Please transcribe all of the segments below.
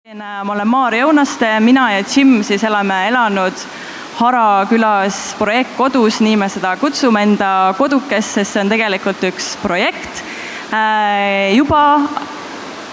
Ma olen Maarja Õunaste, mina ja Jim siis oleme elanud Hara külas projektkodus, nii me seda kutsume enda kodukest, sest see on tegelikult üks projekt juba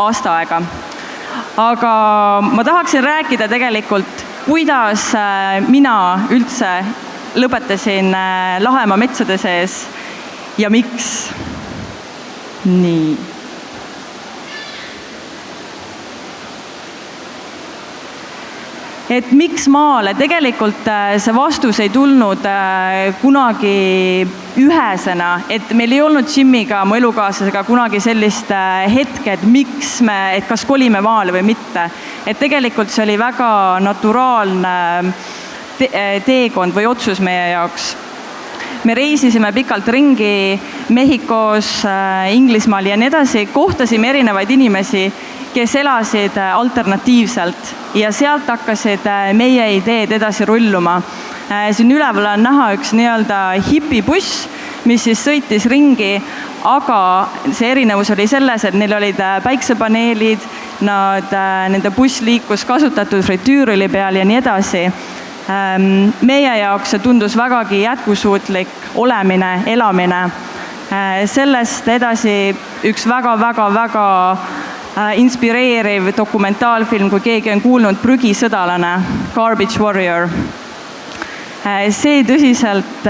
aasta aega. Aga ma tahaksin rääkida tegelikult, kuidas mina üldse lõpetasin Lahemaa metsade sees ja miks. Nii. Et miks maale? Tegelikult see vastus ei tulnud kunagi ühesena, et meil ei olnud Jimiga, mu elukaaslasega kunagi sellist hetke, et miks et kas kolime maale või mitte. Et tegelikult see oli väga naturaalne teekond või otsus meie jaoks. Me reisisime pikalt ringi Mehhikos, Inglismaal ja nii edasi, kohtasime erinevaid inimesi, kes elasid alternatiivselt ja sealt hakkasid meie ideed edasi rulluma. Siin üleval on näha üks nii-öelda hipibuss, mis siis sõitis ringi, aga see erinevus oli selles, et neil olid päiksepaneelid, nende buss liikus kasutatud fritüüriõli peal ja nii edasi. Meie jaoks see tundus vägagi jätkusuutlik olemine, elamine. Sellest edasi üks väga inspireeriv dokumentaalfilm, kui keegi on kuulnud Prügisõdalane, Garbage Warrior. See tõsiselt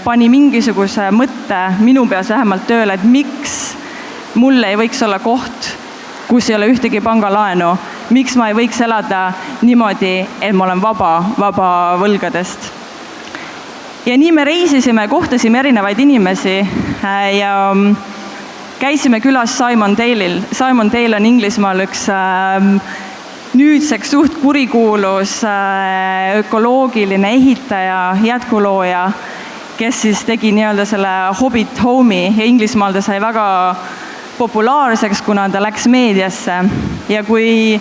pani mingisuguse mõtte minu peas vähemalt tööle, et miks mul ei võiks olla koht, kus ei ole ühtegi pangalaenu, miks ma ei võiks elada niimoodi, et ma olen vaba võlgadest. Ja nii me reisisime, kohtasime erinevaid inimesi ja käisime külas Simon Dale'il. Simon Dale on Inglismaal üks nüüdseks suht kurikuulus ökoloogiline ehitaja, jätkulooja, kes siis tegi nii-öelda selle Hobbit Home'i ja Inglismaal ta sai väga populaarseks, kuna ta läks meediasse. Ja kui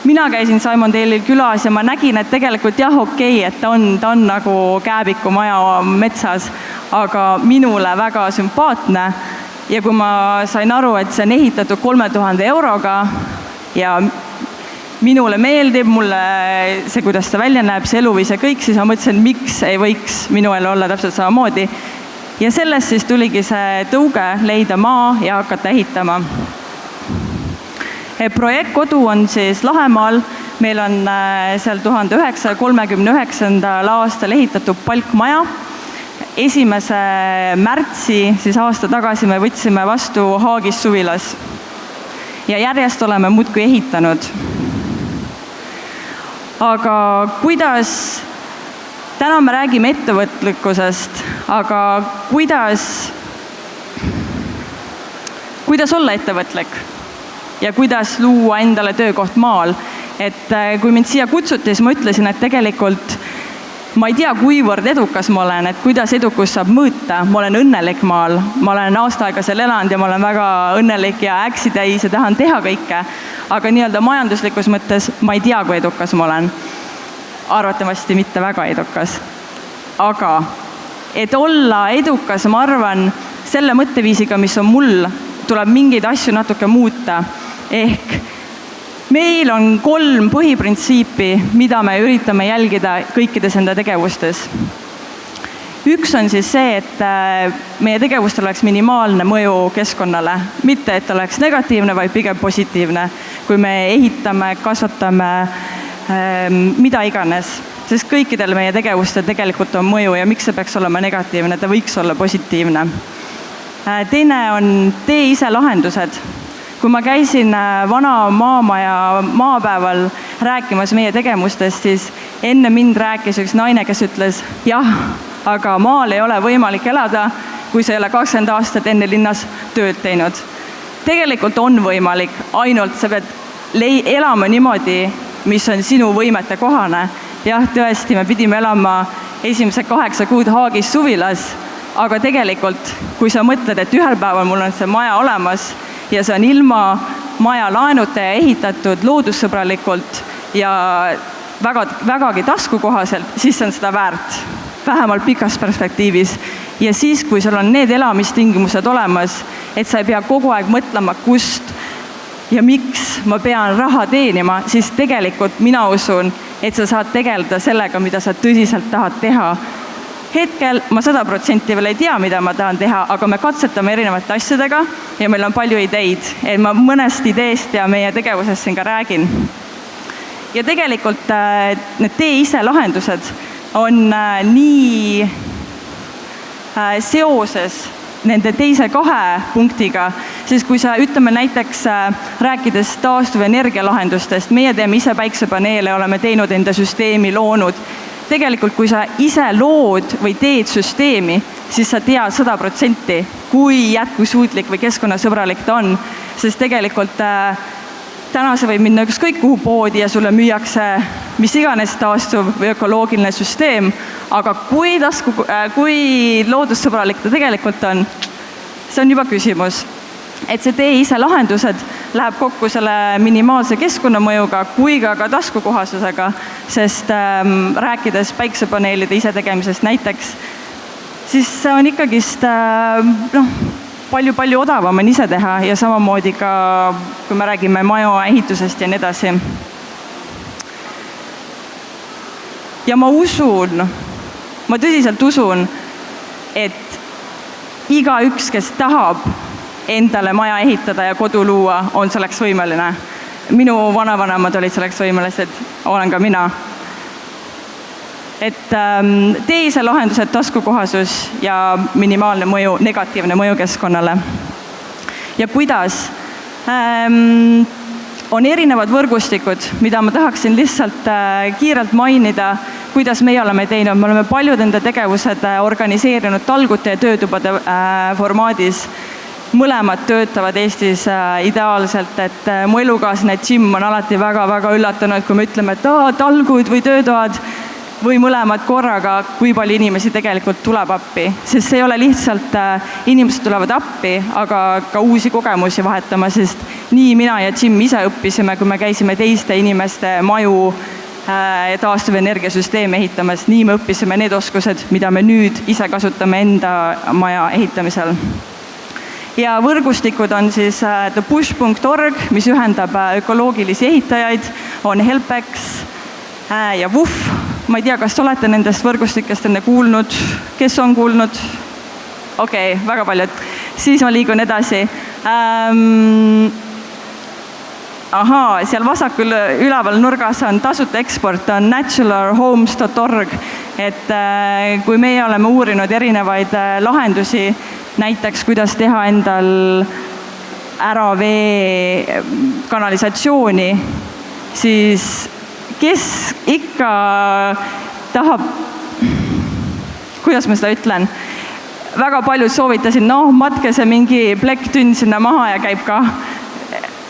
mina käisin Simon Dale'il külas ja ma nägin, et tegelikult jah, okei, et ta on nagu kääbiku maja metsas, aga minule väga sümpaatne. Ja kui ma sain aru, et see on ehitatud 3000 euroga ja minule meeldib, mulle see, kuidas ta välja näeb, see eluviis ja kõik, siis ma mõtlesin, miks ei võiks minu elu olla täpselt samamoodi. Ja sellest siis tuligi see tõuge leida maa ja hakata ehitama. Projektkodu on siis Lahemaal, meil on seal 1939. aastal ehitatud palkmaja. 1. märtsi, siis aasta tagasi me võtsime vastu Haagis suvilas ja järjest oleme muudkui ehitanud. Aga täna me räägime ettevõtlikkusest, aga kuidas olla ettevõtlik ja kuidas luua endale töökoht maal? Et kui mind siia kutsuti, siis ma ütlesin, et tegelikult ma ei tea, kuivõrd edukas ma olen, et kuidas edukus saab mõõta. Ma olen õnnelik maal, ma olen aasta aega seal elanud ja ma olen väga õnnelik ja äksitäis ja tahan teha kõike. Aga nii-öelda majanduslikus mõttes ma ei tea, kui edukas ma olen. Arvatavasti mitte väga edukas. Aga et olla edukas, ma arvan, selle mõtteviisiga, mis on mul, tuleb mingeid asju natuke muuta. Ehk meil on 3 põhiprintsiipi, mida me üritame jälgida kõikides enda tegevustes. Üks on siis see, et meie tegevustel oleks minimaalne mõju keskkonnale. Mitte, et oleks negatiivne, vaid pigem positiivne. Kui me ehitame, kasvatame, mida iganes. Sest kõikidel meie tegevustel tegelikult on mõju ja miks see peaks olema negatiivne, ta võiks olla positiivne. Teine on tee ise lahendused. Kui ma käisin vana maamaja maapäeval rääkimas meie tegevustest, siis enne mind rääkis üks naine, kes ütles, jah, aga maal ei ole võimalik elada, kui sa ei ole 20 aastat enne linnas tööd teinud. Tegelikult on võimalik, ainult sa pead elama niimoodi, mis on sinu võimete kohane. Jah, tõesti, me pidime elama esimesed 8 kuud Haagis suvilas, aga tegelikult, kui sa mõtled, et ühel päeval mul on see maja olemas, ja see on ilma maja laenuta ja ehitatud loodussõbralikult ja vägagi taskukohaselt, siis see on seda väärt, vähemalt pikas perspektiivis. Ja siis, kui sul on need elamistingimused olemas, et sa ei pea kogu aeg mõtlema, kust ja miks ma pean raha teenima, siis tegelikult mina usun, et sa saad tegeleda sellega, mida sa tõsiselt tahad teha. Hetkel ma 100% veel ei tea, mida ma tahan teha, aga me katsetame erinevate asjadega ja meil on palju ideid. Et ma mõnest ideest ja meie tegevusest siin ka räägin. Ja tegelikult need tee ise lahendused on nii seoses nende teise 2 punktiga, siis kui sa ütleme näiteks rääkides taastuvenergia lahendustest, meie teeme ise päiksepaneele, oleme teinud enda süsteemi, loonud. Tegelikult, kui sa ise lood või teed süsteemi, siis sa tead 100%, kui jätkusuutlik või keskkonnasõbralik ta on. Sest tegelikult täna sa võid minna ükskõik kuhu poodi ja sulle müüakse mis iganes taastuv või ökoloogiline süsteem, aga kui loodussõbralik ta tegelikult on, see on juba küsimus. Et see tee ise lahendused läheb kokku selle minimaalse keskkonnamõjuga kui ka taskukohasusega, sest rääkides päiksepaneelide ise tegemisest näiteks, siis see on ikkagist palju odavam on ise teha ja samamoodi ka, kui me räägime maja ehitusest ja nii edasi. Ja ma tõsiselt usun, et igaüks, kes tahab endale maja ehitada ja kodu luua, on selleks võimeline. Minu vanavanemad olid selleks võimelised, olen ka mina. Et tee ise lahendused, taskukohasus ja minimaalne mõju, negatiivne mõju keskkonnale. Ja kuidas? On erinevad võrgustikud, mida ma tahaksin lihtsalt kiirelt mainida, kuidas meie oleme teinud. Me oleme paljud enda tegevused organiseerinud talgute ja töötubade formaadis. Mõlemad töötavad Eestis ideaalselt, et mu elukaaslane Jim on alati väga üllatunud, kui me ütleme, et talgud või töötoad või mõlemad korraga, kui palju inimesi tegelikult tuleb appi. Sest see ei ole lihtsalt, inimesed tulevad appi, aga ka uusi kogemusi vahetama, sest nii mina ja Jim ise õppisime, kui me käisime teiste inimeste maju taastuvenergiasüsteemi ehitamas, nii me õppisime need oskused, mida me nüüd ise kasutame enda maja ehitamisel. Ja võrgustikud on siis thepush.org, mis ühendab ökoloogilisi ehitajaid, on Helpex ja WUF. Ma ei tea, kas olete nendest võrgustikest enne kuulnud? Kes on kuulnud? Okei, väga paljud. Siis ma liigun edasi. Seal vasakul üleval nurgas on tasuta eksport, on naturalhomes.org. Et kui meie oleme uurinud erinevaid lahendusi, näiteks kuidas teha endal ära vee kanalisatsiooni, siis kes ikka tahab, kuidas ma seda ütlen, väga paljud soovitasid, matke see mingi plekktünn sinna maha ja käib ka,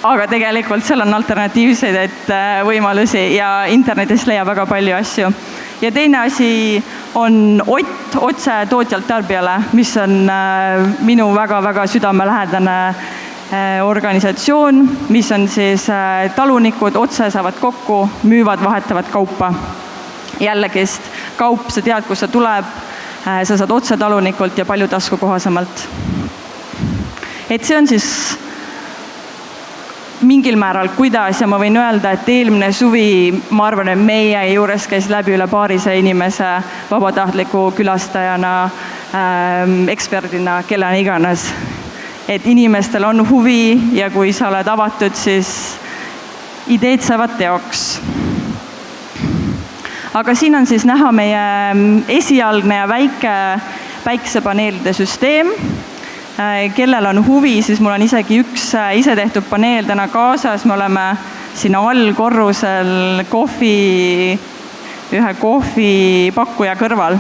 aga tegelikult seal on alternatiivseid võimalusi ja internetist leiab väga palju asju. Ja teine asi on OTT, otse tootjalt tarbijale, mis on minu väga südamelähedane organisatsioon, mis on siis talunikud otse saavad kokku, müüvad, vahetavad kaupa. Jällegi kaup, sa tead, kus see tuleb, sa saad otse talunikult ja palju taskukohasemalt. Et see on siis mingil määral kuidas ja ma võin öelda, et eelmine suvi, ma arvan, et meie juures käis läbi üle paarise inimese vabatahtliku külastajana, eksperdina, kellena iganes. Et inimestel on huvi ja kui sa oled avatud, siis ideed saavad teoks. Aga siin on siis näha meie esialgne ja väike päiksepaneelide süsteem. Kellel on huvi, siis mul on isegi üks ise tehtud paneel täna kaasas, me oleme sinna allkorrusel ühe kohvipakkuja kõrval,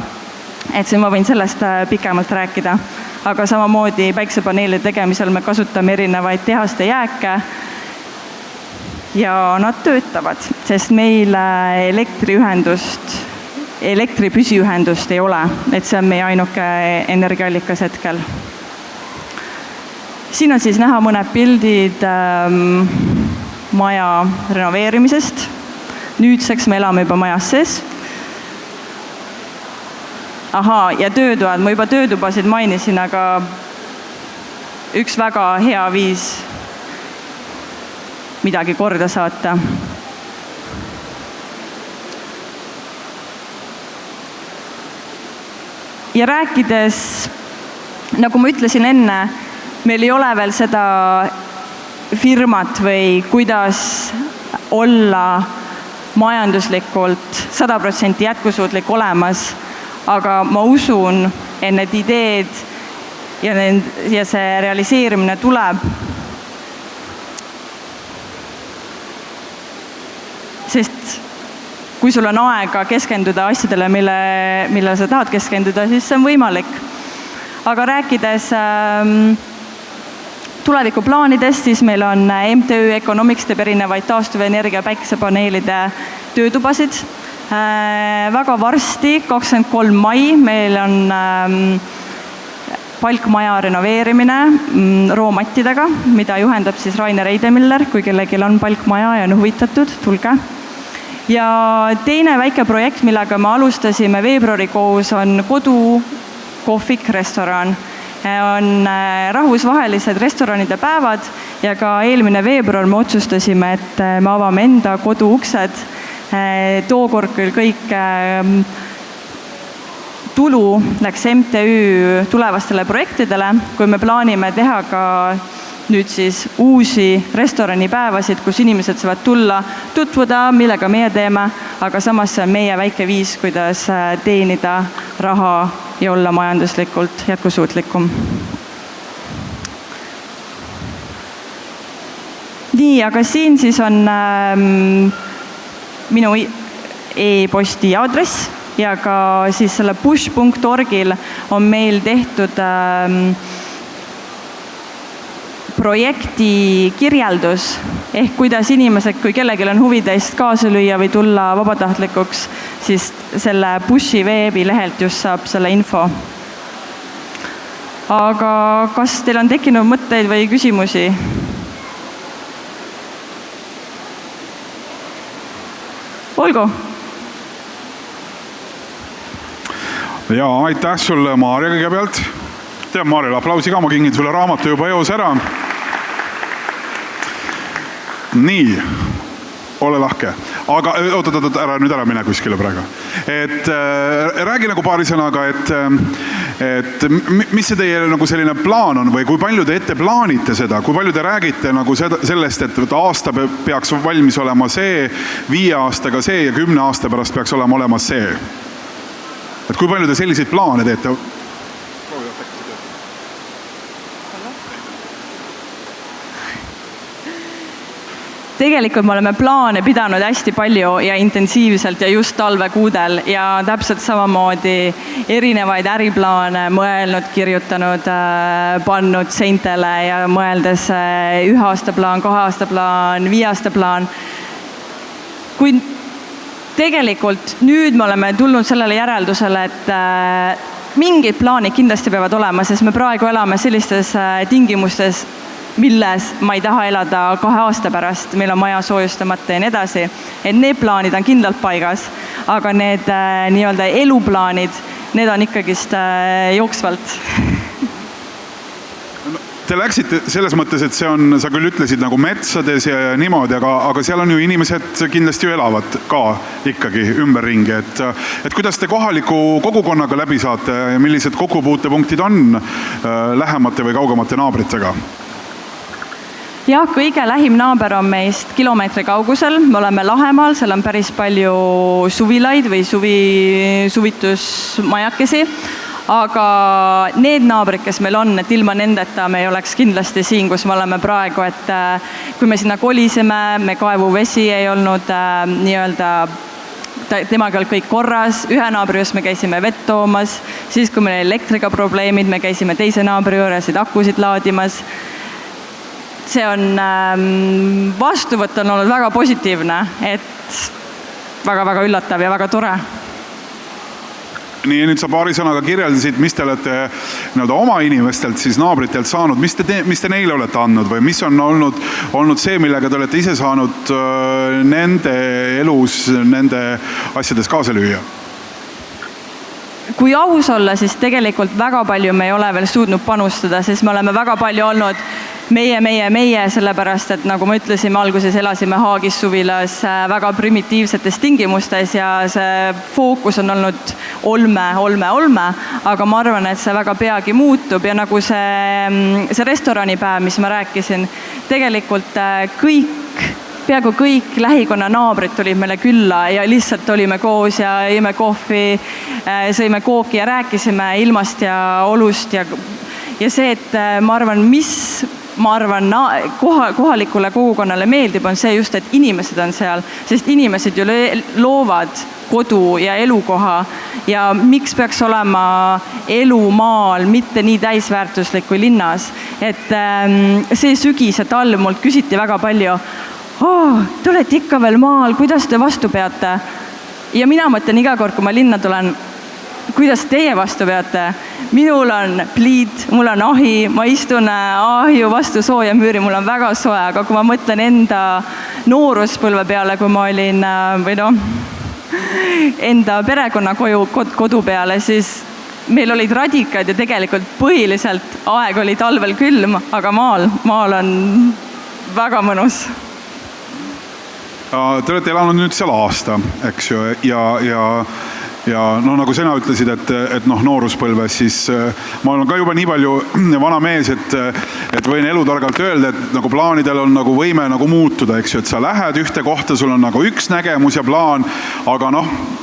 et siin ma võin sellest pikemalt rääkida. Aga samamoodi päiksepaneelide tegemisel me kasutame erinevaid tehaste jääke ja nad töötavad, sest meil elektri püsiühendust ei ole, et see on meie ainuke energiaallikas hetkel. Siin on siis näha mõned pildid maja renoveerimisest. Nüüdseks me elame juba majas sees. Ja töötoad, ma juba töötubasid mainisin, aga üks väga hea viis midagi korda saata. Ja rääkides, nagu ma ütlesin enne, meil ei ole veel seda firmat või kuidas olla majanduslikult 100% jätkusuutlik olemas, aga ma usun, et need ideed ja see realiseerimine tuleb. Sest kui sul on aega keskenduda asjadele, mille sa tahad keskenduda, siis see on võimalik. Aga rääkides tulevikuplaanidest, siis meil on MTÜ Economics teeb erinevaid taastuvenergia päikesepaneelide töötubasid. Väga varsti, 23. mai, meil on palkmaja renoveerimine roomattidega, mida juhendab siis Rainer Eidemiller, kui kellelgi on palkmaja ja on huvitatud, tulge. Ja teine väike projekt, millega me alustasime veebruarikuus, on kodu kohvik restoran. On rahvusvahelised restoranide päevad ja ka eelmine veebruar me otsustasime, et me avame enda kodu uksed. Tookord küll kõik tulu läks MTÜ tulevastele projektidele, kui me plaanime teha ka nüüd siis uusi restoranipäevasid, kus inimesed saavad tulla, tutvuda, millega meie teeme, aga samas see on meie väike viis, kuidas teenida raha ja olla majanduslikult jätkusuutlikum. Nii, aga siin siis on minu e-posti aadress ja ka siis selle push.orgil on meil tehtud projekti kirjeldus, ehk kuidas inimesed, kui kellelgi on huvi teist kaasa lüüa või tulla vabatahtlikuks, siis selle Pushi veebilehelt just saab selle info. Aga kas teil on tekkinud mõtteid või küsimusi? Olgu. Ja aitäh sulle, Maarja, kõigepealt. Tead, Maarjale aplausi ka, ma kingin sulle raamatu juba eos ära. Nii, ole lahke. Aga oot, ära mine kuskile praegu. Räägi nagu paari sõnaga, et mis see teie nagu selline plaan on või kui palju te ette plaanite seda, kui palju te räägite nagu sellest, et aasta peaks valmis olema see, 5 aastaga see ja 10 aasta pärast peaks olema see. Et kui palju te selliseid plaane teete? Tegelikult me oleme plaane pidanud hästi palju ja intensiivselt ja just talvekuudel ja täpselt samamoodi erinevaid äriplaane mõelnud, kirjutanud, pannud seintele ja mõeldes 1 aasta plaan, 2 aasta plaan, 5 aasta plaan. Kui tegelikult nüüd me oleme tulnud sellele järeldusele, et mingid plaanid kindlasti peavad olema, sest me praegu elame sellistes tingimustes, milles ma ei taha elada 2 aasta pärast, meil on maja soojustamata ja nii edasi. Et need plaanid on kindlalt paigas, aga need nii-öelda eluplaanid, need on ikkagist jooksvalt. Te läksite selles mõttes, et see on, sa küll ütlesid nagu metsades ja niimoodi, aga seal on ju inimesed kindlasti ju elavad ka ikkagi ümberringi. Et kuidas te kohaliku kogukonnaga läbi saate ja millised kokkupuutepunktid on lähemate või kaugemate naabritega? Jah, kõige lähim naaber on meist kilomeetri kaugusel. Me oleme Lahemaal, seal on päris palju suvilaid või suvitusmajakesi. Aga need naabrid, kes meil on, et ilma nendeta me ei oleks kindlasti siin, kus me oleme praegu, et kui me sinna kolisime, me kaevuvesi ei olnud nii-öelda, temaga oli kõik korras, ühe naabri juures me käisime vett toomas, siis kui meil elektriga probleemid, me käisime teise naabri juures, akusid laadimas. See on vastuvõtt on olnud väga positiivne, et väga-väga üllatav ja väga tore. Nii, nüüd sa paari sõnaga kirjeldasid, mis te olete oma inimestelt, siis naabritelt saanud, mis te neile olete andnud või mis on olnud see, millega te olete ise saanud nende elus, nende asjades kaasa lüüa? Kui aus olla, siis tegelikult väga palju me ei ole veel suutnud panustada, sest me oleme väga palju olnud meie, sellepärast et nagu ma ütlesin, alguses elasime Haagis suvilas väga primitiivsetes tingimustes ja see fookus on olnud olme, aga ma arvan, et see väga peagi muutub ja nagu see restoranipäev, mis ma rääkisin, tegelikult peaaegu kõik lähikonna naabrid tulid meile külla ja lihtsalt olime koos ja jõime kohvi, sõime kooki ja rääkisime ilmast ja olust ja see, et ma arvan, kohalikule kogukonnale meeldib, on see just, et inimesed on seal, sest inimesed ju loovad kodu ja elukoha ja miks peaks olema elu maal mitte nii täisväärtuslik kui linnas. Et see sügis ja talv mult küsiti väga palju, te olete ikka veel maal, kuidas te vastu peate? Ja mina mõtlen iga kord, kui ma linna tulen, kuidas teie vastu peate? Minul on pliit, mul on ahi, ma istun ahju vastu sooja müüri, mul on väga soe, aga kui ma mõtlen enda nooruspõlve peale, kui ma olin enda perekonna kodu peale, siis meil olid radikad ja tegelikult põhiliselt aeg oli talvel külm, aga maal on väga mõnus. Te olete elanud nüüd seal aasta, eks ju, ja nagu sina ütlesid, et nooruspõlves, siis ma olen ka juba nii palju vana mees, et võin elutargalt öelda, et nagu plaanidel on nagu võime nagu muutuda, eks ju, et sa lähed ühte kohta, sul on nagu üks nägemus ja plaan, aga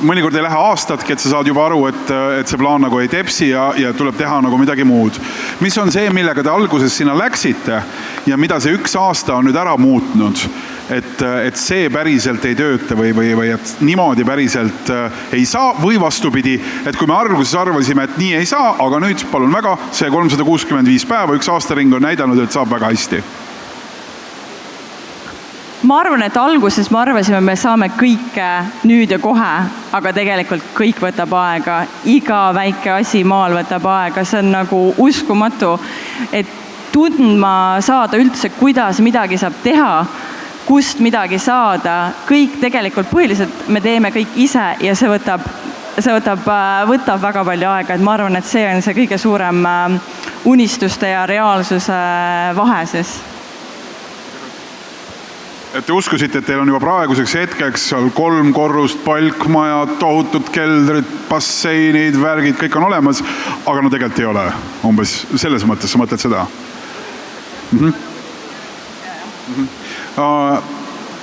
mõnikord ei lähe aastatki, et sa saad juba aru, et see plaan nagu ei tepsi ja tuleb teha nagu midagi muud. Mis on see, millega te alguses sinna läksite ja mida see üks aasta on nüüd ära muutnud? Et see päriselt ei tööta või et niimoodi päriselt ei saa või vastupidi, et kui me alguses arvasime, et nii ei saa, aga nüüd palun väga, see 365 päeva, üks aastaring on näidanud, et saab väga hästi. Ma arvan, et alguses me arvasime, me saame kõike nüüd ja kohe, aga tegelikult kõik võtab aega. Iga väike asi maal võtab aega, see on nagu uskumatu, et tundma saada üldse, kuidas midagi saab teha, kust midagi saada, kõik tegelikult põhiliselt me teeme kõik ise ja see võtab väga palju aega, et ma arvan, et see on see kõige suurem unistuste ja reaalsuse vahe siis. Et te uskusite, et teil on juba praeguseks hetkeks 3 korrust, palkmajad, tohutud keldrid, basseinid, värgid, kõik on olemas, aga tegelikult ei ole. Umbes selles mõttes sa mõtled seda?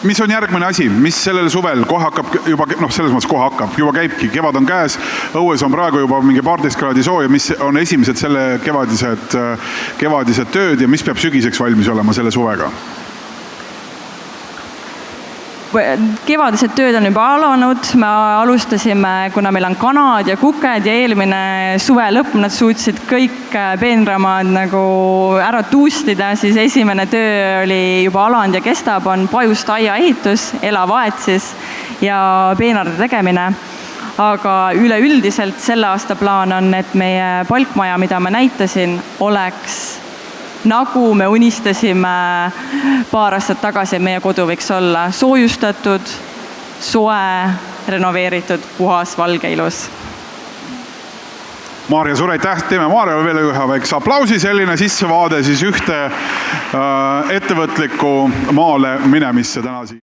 Mis on järgmine asi, mis sellel suvel kohe hakkab juba, selles mõttes kohe hakkab, juba käibki, kevad on käes, õues on praegu juba mingi 12 kraadi sooja, mis on esimesed selle kevadised tööd ja mis peab sügiseks valmis olema selle suvega? Kevadised tööd on juba alanud, me alustasime, kuna meil on kanad ja kuked ja eelmine suve lõpp, nad suutsid kõik peenramad nagu ära tuustida, siis esimene töö oli juba alanud ja kestab, on pajust aia ehitus, elav aed siis ja peenarde tegemine. Aga üleüldiselt selle aasta plaan on, et meie palkmaja, mida ma näitasin, oleks nagu me unistasime paar aastat tagasi, meie kodu võiks olla soojustatud, soe, renoveeritud, puhas, valge, ilus. Maarja, suur aitäh, teeme Maarjale veel ühe väikse aplausi, selline sissevaade siis ühte ettevõtliku maale minemisse täna siin.